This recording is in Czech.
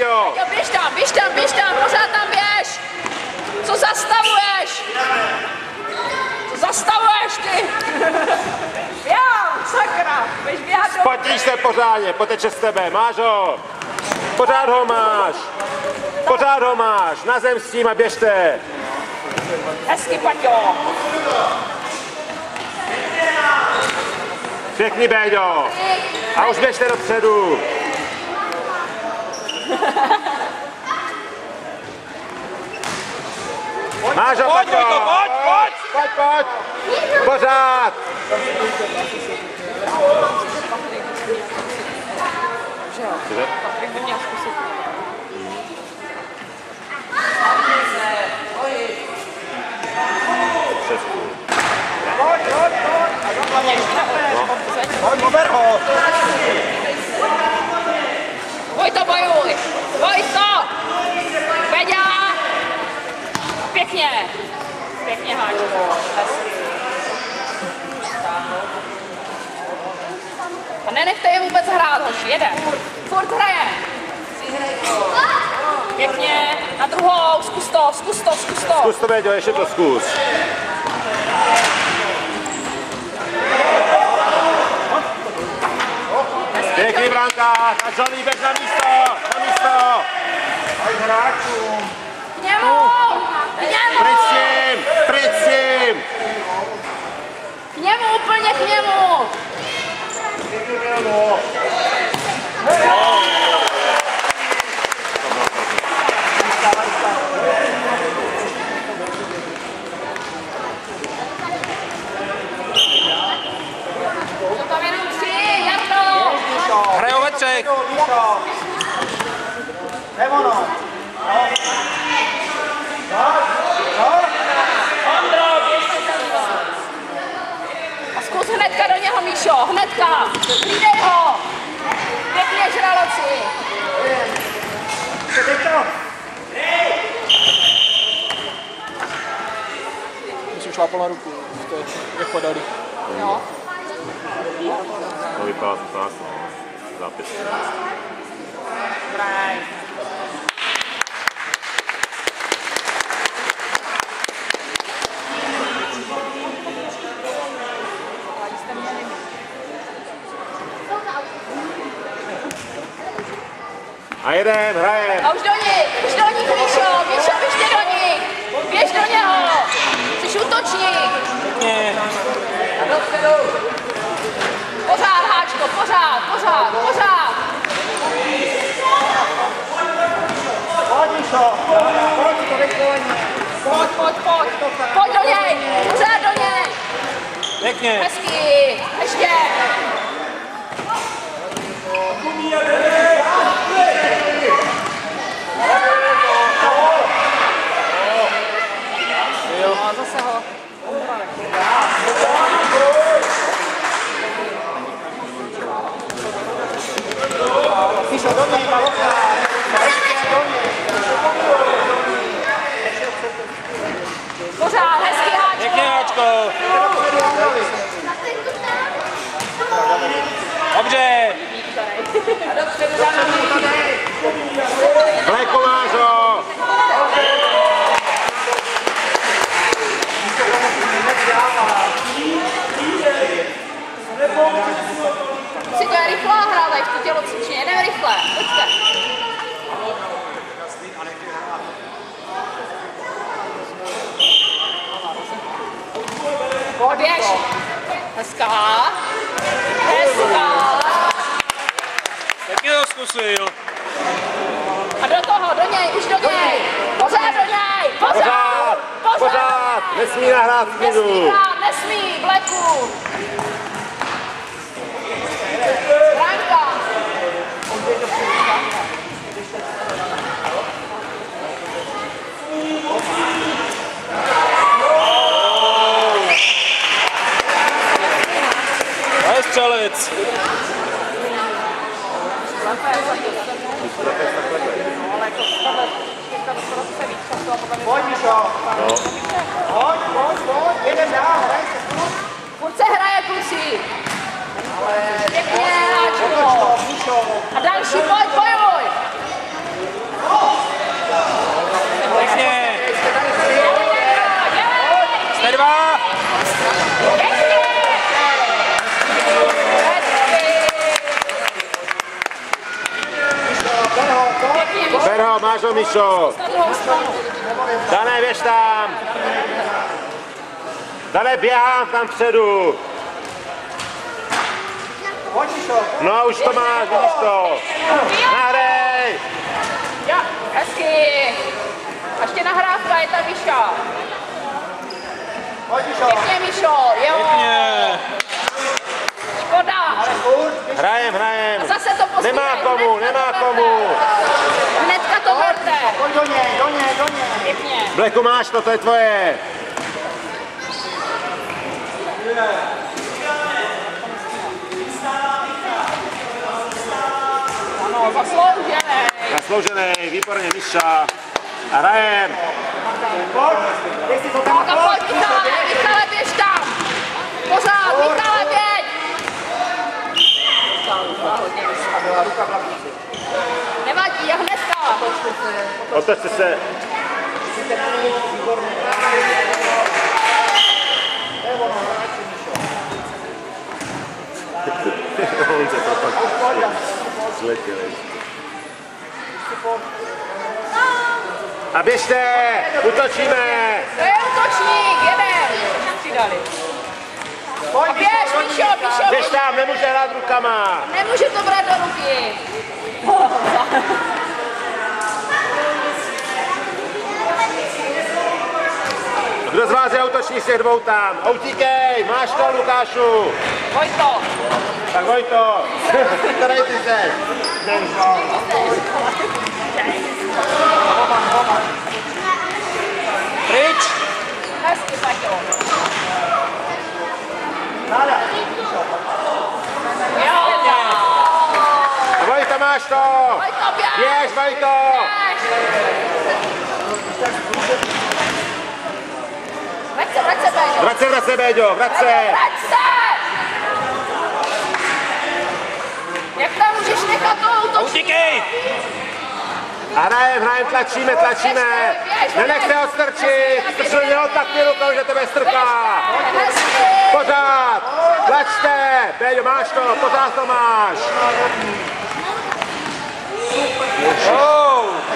Péťo! Běž tam, pořád tam běž! Co zastavuješ? Co zastavuješ ty? Já, sakra, běž běhat do... Spotíš se pořádně, poteče z tebe, máš ho! Pořád ho máš, na zem s tím a běžte! Hezky, Paťo! Pěkný, Béďo! A už běžte dopředu! Máš ho, Paťo! Pojď! Pořád! Patrik by měl zkusit. Pober ho! Boj to! Peďa! Pěkně, Háčko. A nenechte je vůbec hrát, hoši, jede. Furt hraje. Pěkně, na druhou, zkus to. Zkus to, Béďo, ještě to zkus. Pěkný brankář a Johnny běž na místo! Aj hráčům! K němu! Pryč s tím! K němu, úplně k němu! To tam jenom 3, Jarno! Hrajou ve třech! Nemono! A zkus hnedka do něho, Míšo, hnedka! Přidej ho! Pěkně, žraloci! Musím šlápal na ruku, jak podali. No. To vypadá to tak, no. Zápis. A jedem, hrajem. A už do nich, Míšo, běžte do nich! Běž do něho! Jsi útočník! Pořád, Háčko, pořád! Pojď, Míšo! Pojď, to rychlení! Pojď do něj! Pořád do něj! Pěkně! Hezky! Ještě! A zase ho. Míšo, do něj! Pořád, hezky, Háčko! Pěkně, Háčko! Dobře! Vlékovářo! Si to je rychlá hra, tak to tělocvičně, jedeme rychle, pojďte. Běž. Hezká. Taky ho zkusil. A do toho, do něj, už do něj. Pořád do něj, Pořád. Nesmí nahrát v klidu. Nesmí, vleku. Branka. To je střelec. Pojď, Míšo. Pojď, jedem dál, hraj se. Furt se hraje, kluci. Pěkně, Háčko. A další, pojď, bojuj. Ber ho, máš ho, Míšo. Na druhou stranu. Dané, běž tam. Dané, běhám tam předu. No, už to máš, vidíš to. Nahrej. Jo, hezky. A ještě nahrávka, je tam Míša. Pěkně, Míšo, jo. Pěkně. Škoda. Hrajem. A zase to posílej. Nemá komu. Hnedka to berte. Do něj. Pěkně. Bleku, máš to je tvoje. Ano, zasloužené. Zasloužený, výborně, Míša. A hrajem. Tak a pojď, Michale, běž tam. Pořád, Michale, běž. Nevadí, hnedka. Otočte se. On se propadl. Zletěl. A běžte, útočíme. To je útočník, jedem. Přidali. A běž, Míšo. Běž tam, nemůže hrát rukama. Nemůže to brát do ruky. Kdo z vás je útočník z těch dvou tam? Utíkej, máš to, Lukášu. Vojto. Tak Vojto, tady ty se. Pryč. Hezky, Paťo. Jo. Vojto, máš to. Vojto, běž. Běž, Vojto. Vrať se, Péďo. Vrať se, Béďo, vrať se. Vrať se! Jak tam můžeš nechat toho útočníka? Utíkej. A hrajem, tlačíme. Nenechte ho strčit. Strčil něho tak rukou, že tebe strká. Hezky! Pořád, tlačte. Béďo, máš to, pořád to máš. Oh.